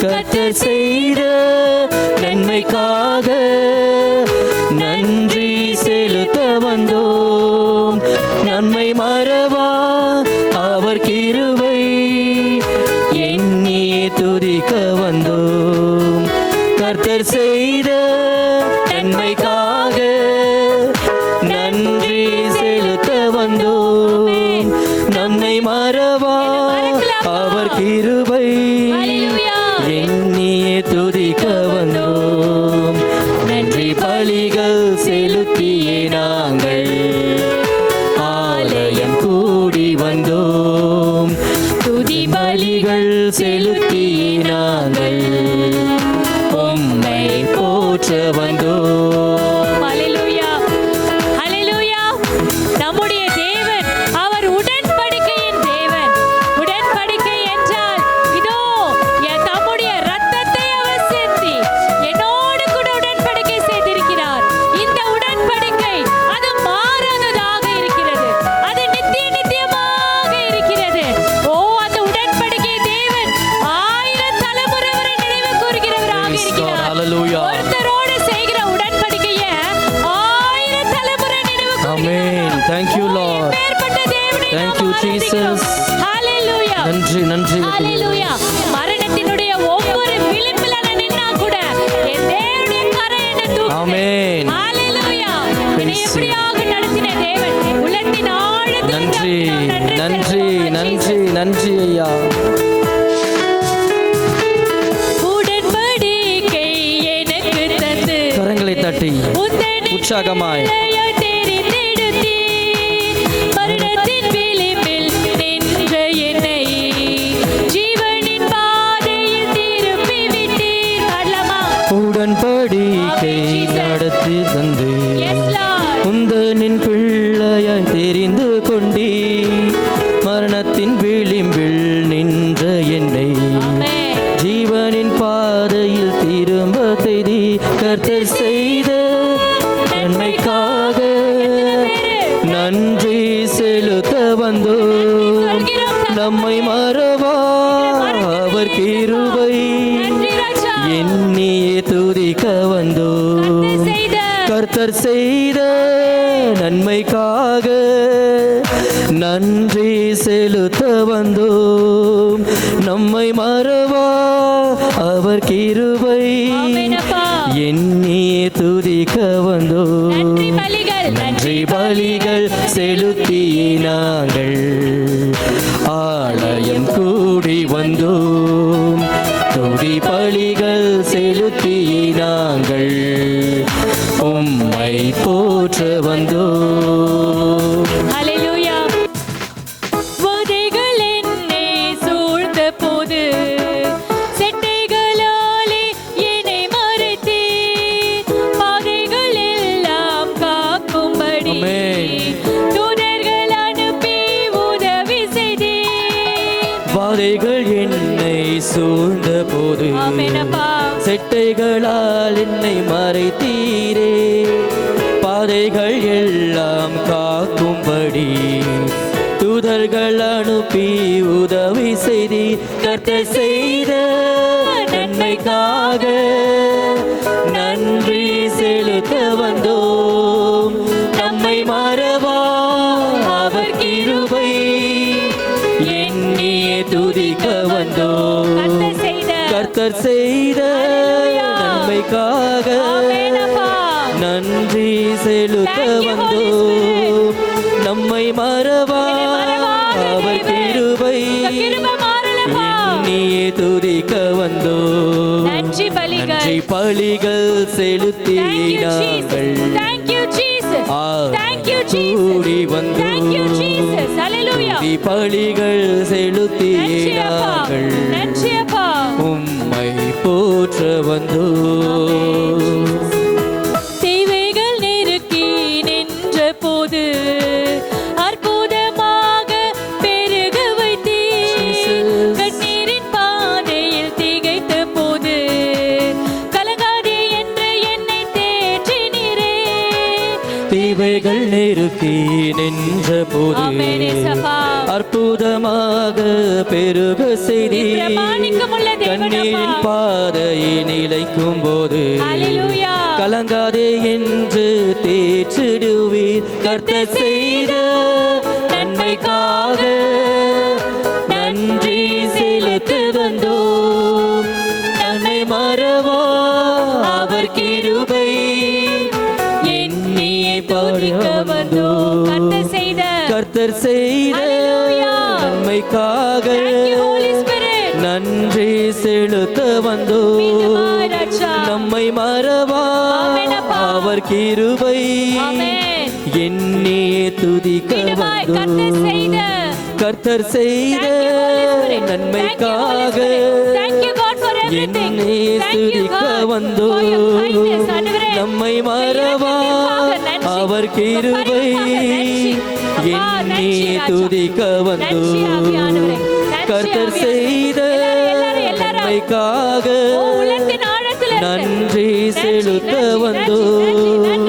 கர்த்தர் செய்த நன்மைக்காக நன்றி செலுத்த வந்தோம். நன்மை மறவா அவர் கிருபை எண்ணியே துதிக்க வந்தோம். கர்த்தர் செய்த நன்மைக்காக நன்றி செலுத்த வந்தோம். நன்மை மறவா அவர் கிருபை எண்ணியே துதிக்க வந்தோம். நன்றி பலிகள் செலுத்தியே நாங்கள் ஆலயம் கூடி வந்தோம். துதி பலிகள் செலுத்தியே நாங்கள் உம்மை போற்ற வந்தோம். ஹல்லேலூயா, ஹல்லேலூயா. நம்முடைய தேவன் அவர் உடன்படிக்கையின் தேவன். உடன்படிக்கை என்றால் இதோ தம்முடைய இரத்தத்தை அவர் சிந்தி என்னோடு கூட உடன்படிக்கை செய்திருக்கிறார். இந்த உடன்படிக்கை அது மாறாததாக இருக்கிறது, அது நித்தியமாக இருக்கிறது. ஓ, அந்த உடன்படிக்கை தேவன் 1000 தலைமுறை வரை நினைவு கூறுகிறவராக இருக்கிறார். ஒருத்தரோடு செய்கிற உடன்படிக்கையை 1000 தலைமுறை நினைவு கூறுகிறார். Thank you Lord. Thank you Jesus. Hallelujah. நன்றி நன்றி. Hallelujah. மரணத்தினுடைய ஒவ்வொரு விளிம்பில நான் நின்னா கூட என் தேவனுடைய கரம் என்னை தூக்குது. ஆமென். Hallelujah. என்னை எப்படியாக நடத்தின தேவன் உள்ளத்தின் ஆழத்தில் நன்றி நன்றி நன்றி நன்றி ஐயா. உடன்படிக்கை எனக்கு தந்து கரங்களை தட்டி உற்சாகமாய் மரணத்தின் விளிம்பில் நின்ற என்னை ஜீவனின் பாதையில் திருப்பி விட்டீர். அல்லமா உடன்படிக்கை நடத்தி தந்து Yes, Lord. உந்தனின் பிள்ளையாய் தெரிந்து கொண்டீ. மரணத்தின் விளிம்பில் நின்ற என்னை Amen. ஜீவனின் பாதையில் திரும்ப செய்தி. கர்த்தர் செய்த நன்மைக்காக நன்றி செலுத்த வந்தோம். நம்மை மறவா அவர் கிருபை நன்றி ராஜா. எண்ணியே துதிக்க வந்தோம். கர்த்தர் செய்த நன்மைக்காக நன்றி செலுத்த வந்தோம். நம்மை மறவா அவர் கிருபை ஆமென் அப்பா. எண்ணியே துதிக்க வந்தோம். நன்றி பலிகள், நன்றி பலிகள் செலுத்தியே நாங்கள் ஆலயம் கூடி வந்தோம். துதி பலிகள் செலுத்தியே நாங்கள் உம்மை போற்ற வந்தோம். Hallelujah. வதைகள் என்னை சூழ்ந்த போது செட்டைகளாலே என்னை மறைத்தீர். பாதைகள் எல்லாம் காக்கும்படி தூதர்கள் அனுப்பி உதவி செய்தீர். பாதைகள் என்னை சூழ்ந்த போது ஆமென் அப்பா. செட்டைகளால் என்னை மறைத்தீரே. பாதைகள் எல்லாம் காக்கும்படி தூதர்கள் அனுப்பி உதவி செய்தி. கர்த்தர் செய்த நன்மைக்காக நன்றி செலுத்த வந்தோம். நம்மை மறவா அவர் கிருபை எண்ணியே துதிக்க வந்தோம். கர்த்தர் செய்த நன்மைக்காக நன்றி செலுத்த வந்தோம். நம்மை மறவா அவர் கிருபை எண்ணியே துதிக்க வந்தோம். நன்றி பலிகள் செலுத்தியே நாங்கள் கூடி வந்தோம். துதி பலிகள் செலுத்தியே நாங்கள் உம்மை போற்ற வந்தோம். நெருக்கி நின்ற போது ஆமென் இயேசப்பா. அற்புதமாக பெருக செய்தி பிரமாணிக்கமுள்ள தேவனப்பா. கண்ணீரின் பாதையை நிலைக்கும் போது ஹல்லேலூயா. கலங்காதே என்று தேற்றிடுவீர். கர்த்தர் செய்த நன்மைக்காக நன்றி செலுத்து வந்தோம். நன்மை மறவா அவர் கிருபை எண்ணியை பாடிக்க வந்தோம். கர்த்தர் செய்த நன்மைக்காக நன்றி செலுத்த வந்தோம். நம்மை மறவா அவர் கிருபை எண்ணியே துதிக்க வந்தோம். கர்த்தர் செய்த நன்மைக்காக என்னை துதிக்க வந்தோம். நம்மை மறவா அவர் கிருபை என்னை துதிக்க வந்தோம். கர்த்தர் செய்த நன்மைக்காக நன்றி செலுத்த வந்தோம்.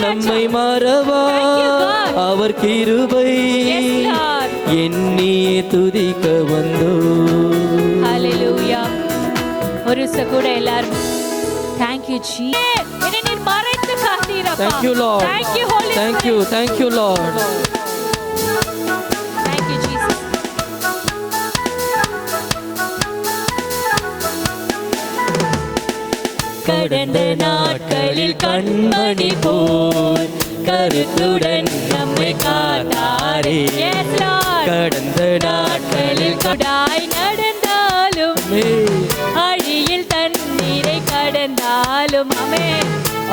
நம்மை மறவா அவர் கிருபை என்னை துதிக்க வந்தோம். ஹல்லேலூயா. ஒரு கூட எல்லாரும் thank you Jesus. என்னை நீர் மறைத்து காத்தீரப்பா. Thank you Lord. Thank you Holy Thank Spirit. you. Thank you Lord. Thank you Jesus. கடந்த நாட்களில் கண்மணி போல் கருத்துடன் நம்மை காத்தாரே. Yes Lord. கடந்த நாட்களில் கடாய் நடந்தாலும் அழியில் தண்ணீரை கடந்தாலும் அமே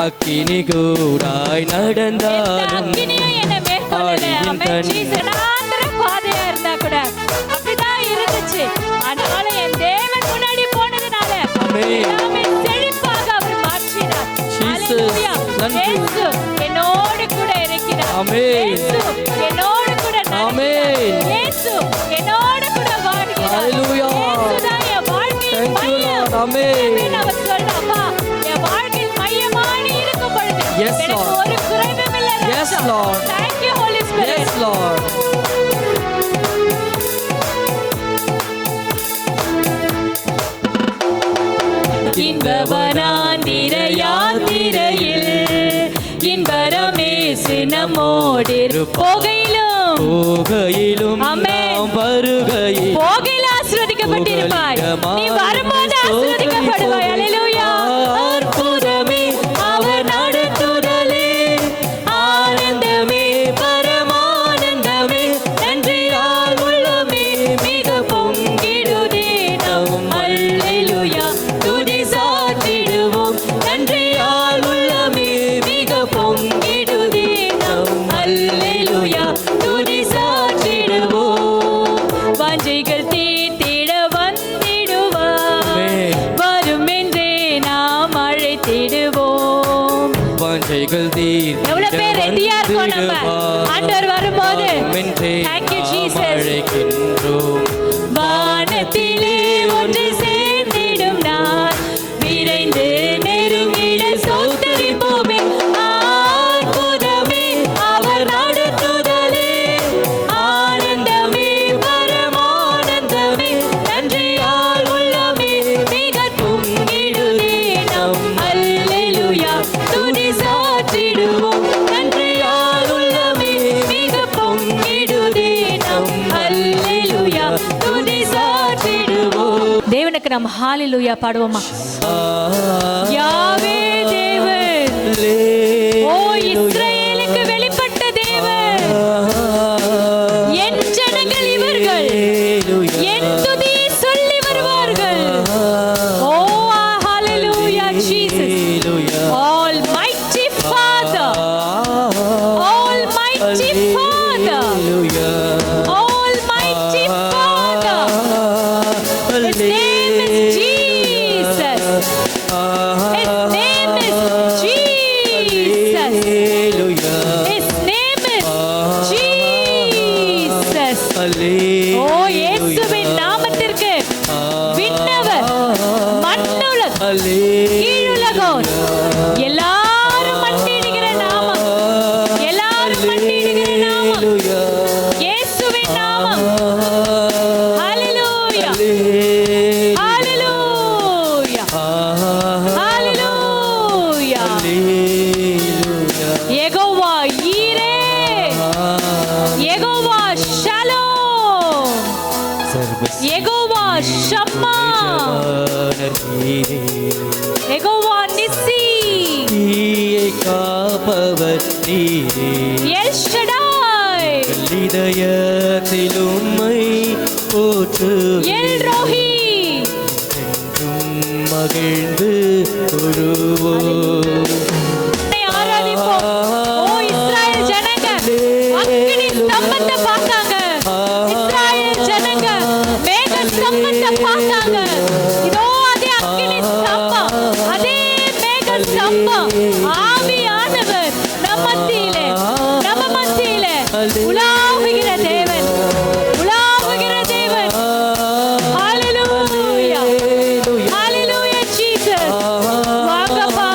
அக்கினி கூடாய் நடந்தாலும் அக்கினியை என்ன மேற்கொள்ளல அமே ஜீசனாந்திர பாதையா இருந்தா கூட அப்படிதான் இருந்துச்சு. ஆனாலும் என் தேவன் முன்னாடி போனதுனால எல்லாமே செழிப்பாக அவர் மாற்றினார். ஹல்லேலூயா. இயேசு என்னோடு கூட இருக்கிறார். இயேசு என்னோடு கூட நடக்கிறார். இயேசு என்னோடு கூட வாழ்கிறார். ஹல்லேலூயா. இயேசுதான் என் வாழ்க்கையின் மையம். ஆமென். அவர் சொல்றாப்பா, என் வாழ்க்கையின் மையமானி இருக்கும் பொழுது Yes, எனக்கு Lord. ஒரு குறைவும் இல்லை. Yes, Lord. Thank you Holy Spirit. Yes Lord. இன்பவனாந்திர யாத்திரையில் இன்பரமேசு நம்மோடு போகையிலும் நாம் வருகையில் போகையில் ஆசீர்வதிக்கப்பட்டிருப்பாய். நீ வரும்போது ஆசீர்வதிக்கப்படுவாய். ஹல்லேலூயா. அற்புதமே அவர் நடத்துதலே ஆனந்தமே பரமானந்தமே நன்றியால் உள்ளமே மிக பொங்கிடுதே நம் அல்லேலூயா துதி சாற்றிடுவோம். நன்றியால் உள்ளமே மிக பொங்கிடுதே நம் அல்லேலூயா துதி சாற்றிடுவோம். வாஞ்சைகள் தீர்த்திட வந்திடுவார். வரும் என்றே நாம் அழைத்திடுவோம். வாஞ்சைகள் தீர் எவ்வளவு பேர் ரெடியா இருக்கோம் நம்ம ஆண்டவர் வரும்போது. Thank you Jesus. அழைக்கின்றோம். வானத்திலே ஒன்று சேர்ந்திடும் நான் விரைந்து நெருங்கிட சோத்தரிப்போமே. அற்புதமே அவர் நடத்துதலே ஆனந்தமே பரமானந்தமே நன்றியால் உள்ளமே மிக பொங்கிடுதே நம் அல்லேலூயா துதி சாற்றிடுவோம். நன்றியால் உள்ளமே மிக பொங்கிடுதே நம் அல்லேலூயா துதி சாற்றிடுவோம். தேவனுக்கு நாம் ஹalleluya பாடுவோமா? யாவே தேவன், ஓ இஸ்ரவேலுக்கு வெளிப்பட்ட தேவன், என் ஜனங்கள் இவர்கள் என் துதி சொல்லி வருவார்கள். ஓ ஹalleluya Jesus. Almighty Father, Almighty Father, Almighty Father. His name is Jesus. His name is Jesus. His name is Jesus. ஓ இயேசுவின் நாமத்திற்கு விண்ணவர் மண்ணுலகம் கீழுலகம் எல்லாரும் மண்டியிடுகிற நாமம், எல்லாரும் யெகோவா ஷம்மா, யெகோவா நிஸ்ஸி, தீயை காப்பவர் நீரே. எல் ஷடாய், இதயத்தில் உம்மை போற்றுவேன். எல் ரோஹி, என்றும் மகிழ்ந்து தொழுவோம். ஆராதிப்போம். ஓ இஸ்ராயேல் ஜனங்க, அக்கினி ஸ்தம்பத்தை பார்த்தாங்க. இஸ்ராயேல் ஜனங்க மேக ஸ்தம்பத்தை பார்த்தாங்க. இதோ அதே அக்கினி ஸ்தம்பம், அதே மேக ஸ்தம்பம், ஆவியானவர் நம்ம மத்தியிலே உலாவுகிற தேவன், உலாவுகிற தேவன். ஹalleluya, ஹalleluya ஜீசஸ். வாங்கப்பா,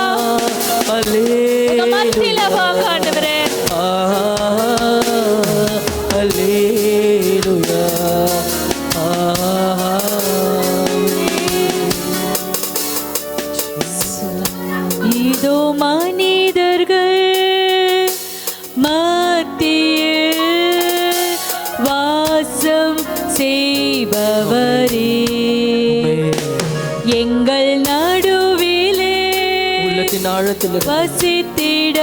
உங்க மத்தியில வாங்க ஆண்டவரே. அல்லேலூயா. இதோ மனிதர்கள் மத்தியில் வாசம் செய்பவரே, எங்கள் நடுவிலே உள்ளத்தின் ஆழத்தில் வசித்திட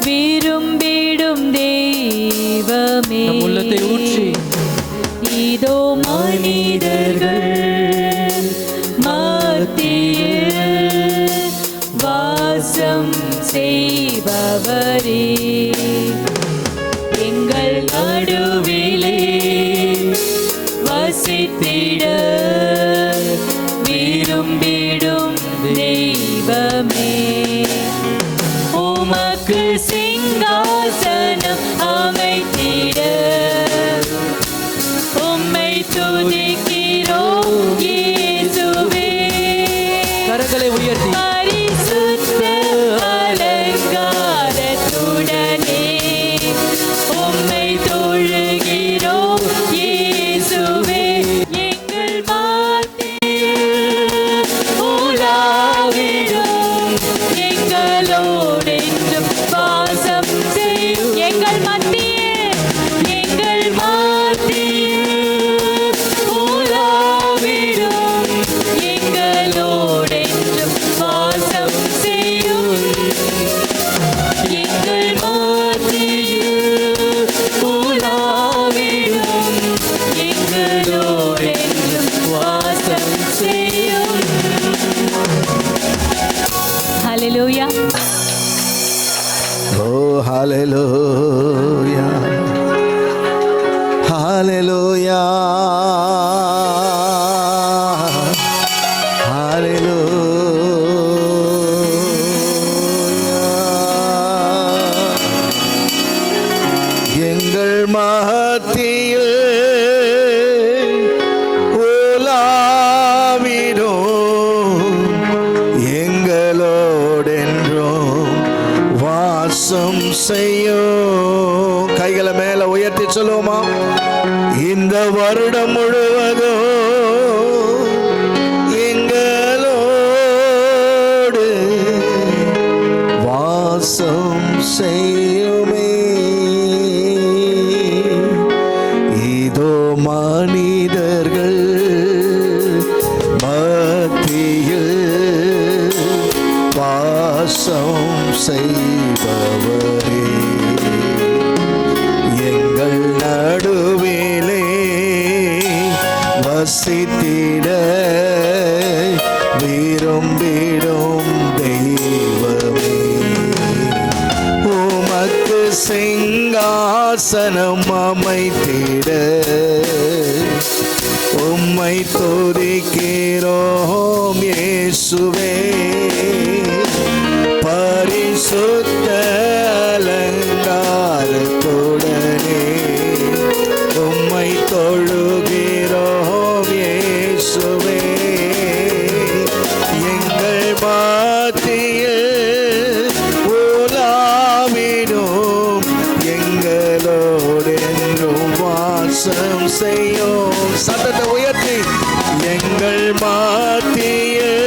விரும்பிடும் தெய்வமே, நம் உள்ளத்தை ஊற்றி இதோ மனிதர்கள் மத்தியில் வாசம் செய்பவரே, எங்கள் நடுவிலே வசித்திட விரும்பிடும் தெய்வமே, உமக்கு சிங்காசனம் அமைத்திட உம்மை துதிக்கிறோம் இயேசுவே. கரங்களை உயர்த்தி பரிசுத்த அலங்காரத்துடனே உம்மை தொழுகிறோம் இயேசுவே. எங்கள் மத்தியில் உலாவிடும், எங்களோடென்றும் வாசம் செய்யும். எங்கள் மத்தியில், எங்கள் மத்தியில் உலாவிடும், எங்களோடென்றும் வாசம் செய்யும். எங்கள் மத்தியில் உலாவிடும், எங்களோடென்றும் வாசம் செய்யும். ஹalleluya. Oh, hallelujah. Hallelujah. Hallelujah. எங்கள் மத்தியில் உலாவிடும், எங்களோடென்றும் வாசம் செய்யும். கைகளை மேல உயர்த்தி சொல்லுவோமா? இந்த வருடம் முழுவதும் எங்களோடு வாசம் செய்யுமே. இதோ மனிதர்கள் மத்தியில் வாசம் செய்பவரே, எங்கள் நடுவிலே வசித்திட விரும்பிடும் தெய்வமே, உமக்கு சிங்காசனம் அமைத்திட உம்மை துதிக்கிறோம் இயேசுவே. பரிசுத்த அலங்காரத்துடனே உம்மை தொழுகிறோம் இயேசுவே. எங்கள் மத்தியில் உலாவிடும், எங்களோடென்றும் வாசம் செய்யும். சத்தத்தை உயர்த்தி எங்கள் மத்தியில்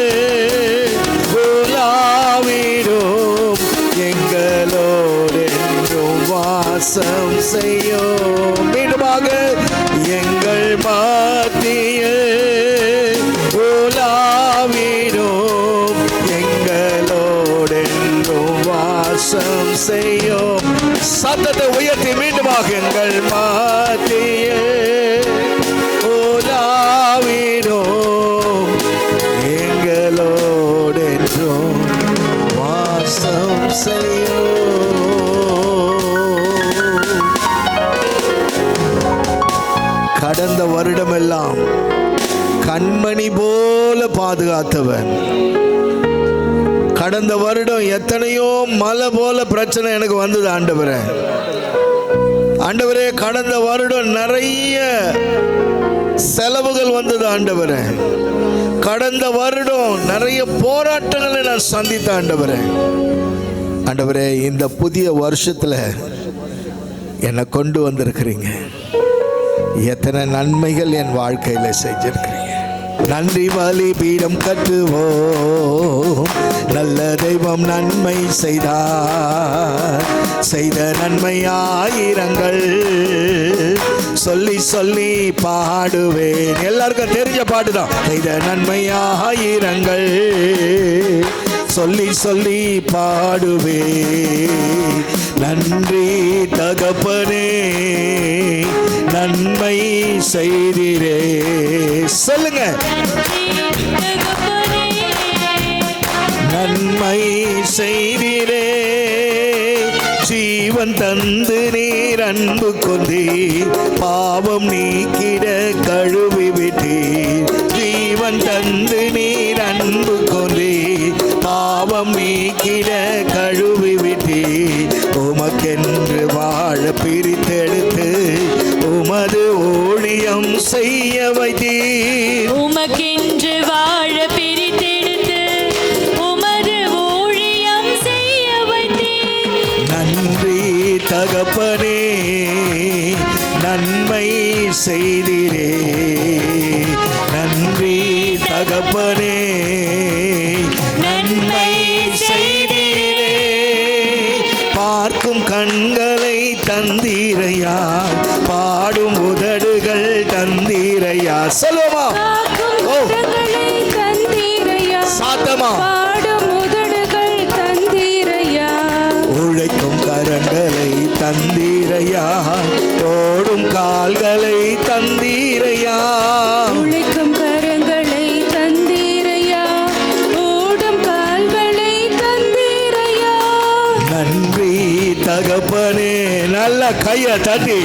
உலாவிடும், எங்களோடென்றும் வாசம் செய்யும். மீண்டுமாக எங்கள் செய்யும். சத்தத்தை உயர்த்தி மீண்டுமாக எங்கள் மத்தியில் உலாவிடும் எங்களோடென்றும் வாசம் செய்யும். கடந்த வருடமெல்லாம் கண்மணி போல பாதுகாத்தவன். கடந்த வருடம் எத்தனையோ மலை போல பிரச்சனை எனக்கு வந்தது ஆண்டவரே. ஆண்டவரே, கடந்த வருடம் நிறைய செலவுகள் வந்தது ஆண்டவரே. கடந்த வருடம் நிறைய போராட்டங்களை நான் சந்தித்த ஆண்டவரே. ஆண்டவரே, இந்த புதிய வருஷத்துல என்னை கொண்டு வந்திருக்கிறீங்க. எத்தனை நன்மைகள் என் வாழ்க்கையில செஞ்சிருக்கிறீங்க. நன்றி பலி பீடம் கட்டுவோம். நல்ல தெய்வம் நன்மை செய்தார். செய்த நன்மை ஆயிரங்கள் சொல்லி சொல்லி பாடுவேன். எல்லாருக்கும் தெரிஞ்ச பாட்டுதான். செய்த நன்மை ஆயிரங்கள் சொல்லி சொல்லி பாடுவே. நன்றி தகப்பனே, நன்மை செய்திரே. சொல்லுங்க. நன்மை செய்திரே. ஜீவன் தந்து நீர் அன்பு கொண்டே பாவம் நீக்கிட கழுவி விட்டீர். ஜீவன் தந்து நீர் அன்பு கொண்டே பாவம் நீக்கிட கழுவி விட்டீர். உமக்கென்று வாழ பிரித்தெடுத்து உமது ஊழியம் செய்ய வைத்தீர். உமக்கென்று வாழ பிரித்தெடுத்து உமது ஊழியம் செய்ய வைத்தீர். நன்றி தகப்பனே, நன்மை செய்திரே. நன்றி தகப்பனே, நன்மை செய்திரே. பார்க்கும் கண்களை தந்தீரையா, பாடும் உதடுகள் தந்தீரையா. சொல்லுமா. சாத்தமா. பாடும் உதடுகள் தந்தீரையா. உழைக்கும் கரங்களை தந்தீரையா, ஓடும் கால்களை தந்தீரையா. உழைக்கும் கரங்களை தந்தீரையா, ஓடும் கால்களை தந்தீரையா. நன்றி தகப்பனே. நல்ல கைய தட்டி.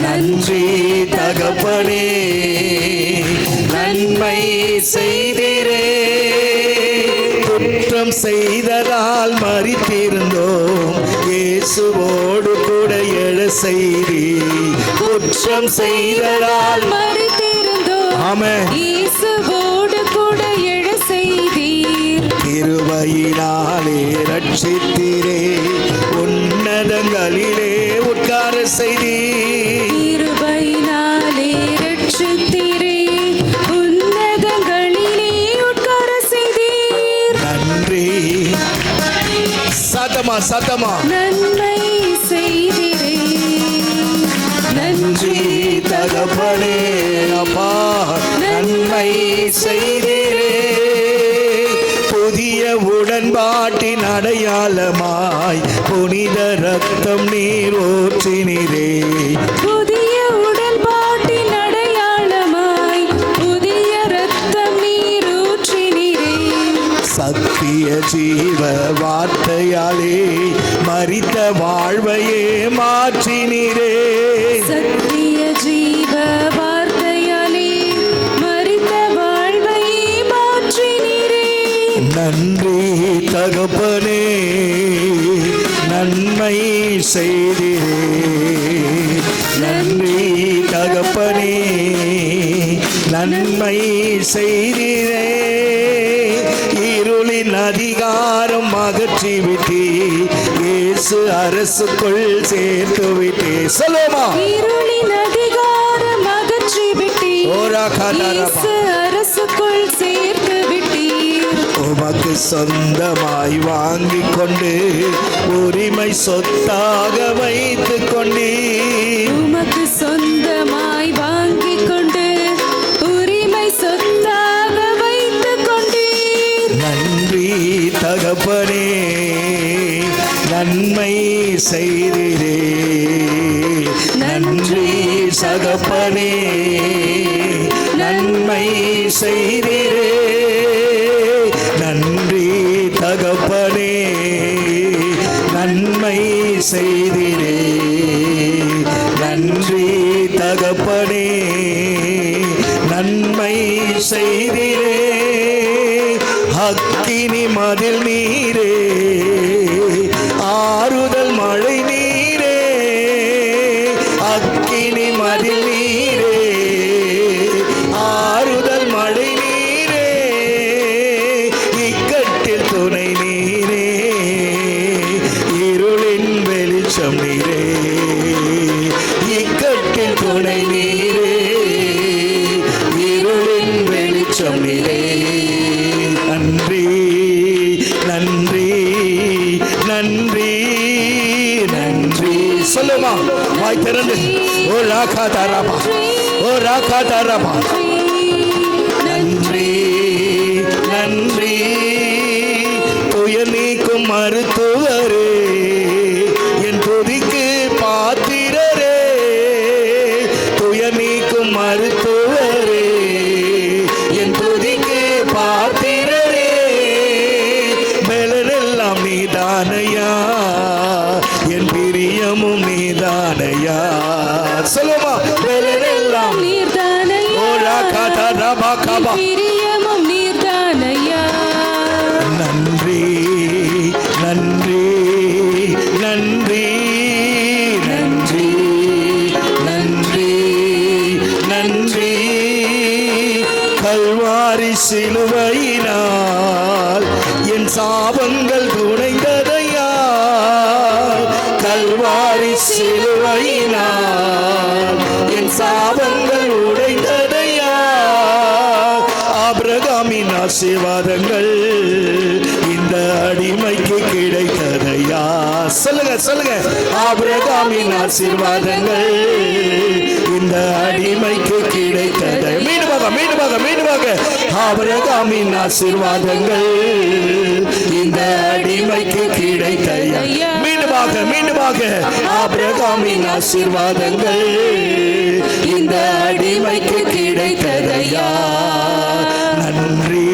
நன்றி தகப்பனே, நன்மை செய்திரே. குற்றம் செய்ததால் மரித்திருந்தோம், இயேசுவோடு கூட எழ செய்தி. குற்றம் செய்ததால் மரித்திருந்தோம், ஆமென், இயேசுவோடு கூட எழ செய்தீர். கிருபையினாலே ரட்சித்தீரே, உன்னதங்களிலே உட்கார செய்தீர். கிருபையினாலே ரட்சித்தீரே, உன்னதங்களிலே உட்கார செய்தீர். நன்றி. சத்தமா சத்தமா. நன்மை செய்தீரே. நன்றி தகப்பனே, அப்பா நன்மை செய்தீரே. புதிய உடன்பாட்டின் அடையாளமாய் புனித ரத்தம் நீர் ஊற்றினீரே. புதிய உடன்பாட்டின் அடையாளமாய் புதிய ரத்தம் நீர் ஊற்றினீரே. சத்திய ஜீவ வார்த்தையாலே மரித்த வாழ்வையே மாற்றினீரே. சத்திய ஜீவ வார்த்தையாலே மரித்த வாழ்வையே மாற்றினீரே. நன்றி தகப்பனே, நன்மை செய்திரே. நன்றி தகப்பனே, நன்மை செய்திரே. இருளின் அதிகாரம் அகற்றிவிட்டே, இயேசு அரசுக்குள் சேர்த்து விட்டே. சொல்லுமா. இருளின் அதிகாரம் அகற்றிவிட்டே, இயேசு அரசுக்குள் சேர்த்து விட்டீர். உமக்கு சொந்தமாய் வாங்கிக் கொண்டு உரிமை சொத்தாக வைத்துக் கொண்டீர். உமக்கு சொந்தமாய் வாங்கிக் கொண்டு உரிமை சொத்தாக வைத்துக் கொண்டீர். நன்றி தக செய்திரே நன்றி தகப்பனே நன்மை செய்திரே நன்றி தகப்பனே நன்மை செய்திரே நன்றி தகப்பனே நன்மை செய்திரே அக்கினி மதில் நீரே ஆறுதல் மழை நீரே அக்கினி மதில் நீரே ஆறுதல் மழை நீரே இக்கட்டில் துணை நீரே இருளின் வெளிச்சம் நீரே இக்கட்டில் துணை நீரே இருளின் வெளிச்சம் நீரே நன்றி நன்றி நன்றி நன்றி சொல்லுமா வாய் திறந்து ஓ ராகா தாராபா ஓ ராகா தாராபா நன்றி நன்றி துயர் நீக்கும் மருத்துவரே என் துதிக்கு பாத்திரரே துயர் நீக்கும் மருத்துவரே என் துதிக்கு பாத்திரரே மேலெல்லாம் நீதானையா என் பிரியமும் நீதானையா சொல்லுமா மேலெல்லாம் நீர்தானையா ஓரா காதா ரபா கபா பிரியமும் நீர்தானையா நன்றி நன்றி நன்றி நன்றி நன்றி நன்றி கல்வாரி சிலுவையினால் என் சாபங்கள் துணைந்ததையா கல்வாரி சிலுவையினால் என் சாபங்கள் உடைந்ததையா ஆபிரகாமின் ஆசீர்வாதங்கள் இந்த அடிமைக்கு கிடைத்ததையா சொல்லுங்க சொல்லுங்க ஆபிரகாமின் ஆசீர்வாதங்கள் இந்த அடிமைக்கு கிடைத்ததை மீண்டுமாக மீண்டுமாக மீண்டுமாக ஆபிரகாமின் ஆசீர்வாதங்கள் இந்த அடிமைக்கு கிடைத்ததையா மீண்டுமாக மீண்டுமாக ஆபிரகாமின் ஆசீர்வாதங்கள் இந்த அடிமைக்கு கிடைத்ததையா நன்றி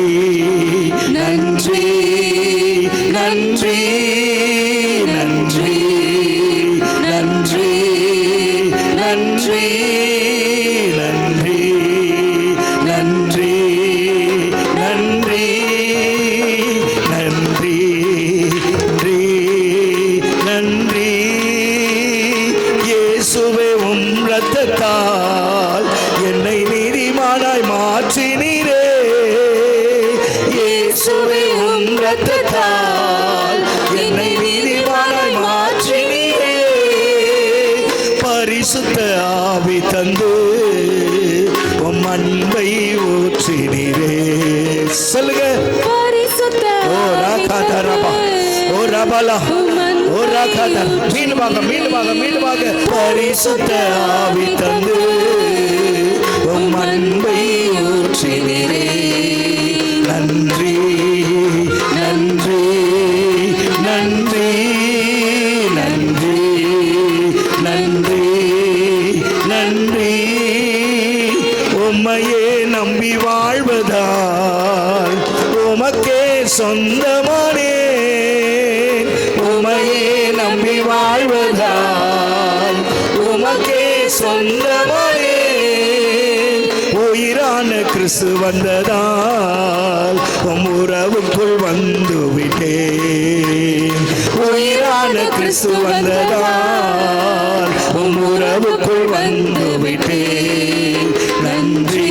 நன்றி நன்றி நன்றி நன்றி நன்றி நன்றி நன்றி நன்றி நன்றி நன்றி இயேசுவே உம் இரத்தத்தால் என்னை நீதிமானாய் மாற்றினீரே இயேசுவே உம் இரத்தத்தால் என்னை நீதிமானாய் மாற்றினீரே பரிசுத்த ஆவி தந்து உம் அன்பை ஊற்றினீரே சொல்லுங்க பரிசுத்த ஓ ராகாதரபா ஓ ரபலா ஓ ராகாதர் மீண்டுமாக மீண்டுமாக மீண்டுமாக பரிசுத்த ஆவி தந்து உம் அன்பை ஊற்றினீரே நன்றி நன்றி நன்றி நன்றி நன்றி நன்றி உம்மையே நம்பி வாழ்வதால் உமக்கே சொந்தமானேன் உம்மையே நம்பி வாழ்வதால் உமக்கே சொந்தமானேன் உயிரான கிறிஸ்து வந்ததால் உம் உறவுக்குள் வந்து விட்டேன் உயிரான கிறிஸ்து வந்ததால் உம் உறவுக்குள் வந்து விட்டேன் நன்றி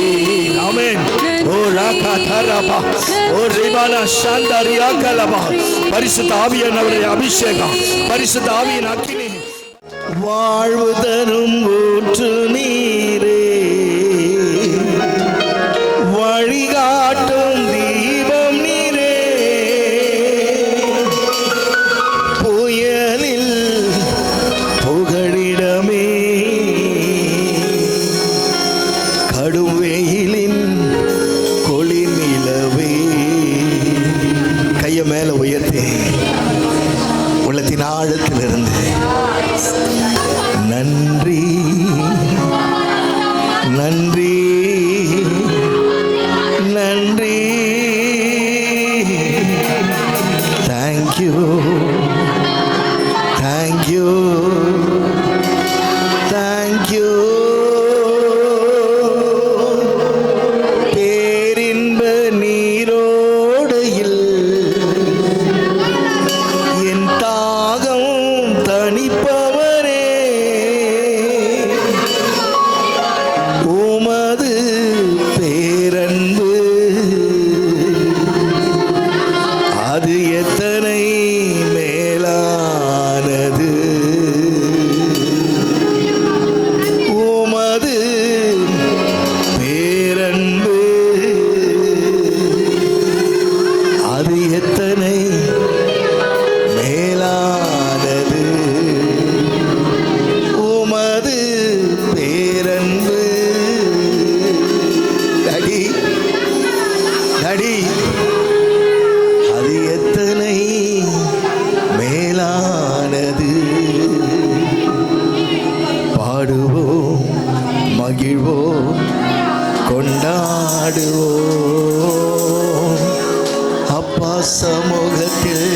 ஆமென் ஓ ராகா தரபா ஓ ரிபானா சாந்தரியா கலபா பரிசுத்த ஆவியானவருடைய அபிஷேகம் பரிசுத்த ஆவியின் அக்கினி வாழ்வு தரும் ஊற்று நீரே வழிகாட்டும் தீபம் நீரே புயலில் புகழிடமே கடும் வெயிலின் குளிர் நிலவே கையை மேல உயர்த்தி உள்ளத்தின் ஆழத்திலிருந்து பாடி அது எத்தனை மேலானது. பாடுவோம், மகிழ்வோம், கொண்டாடுவோம் அப்பா சமூகத்தில்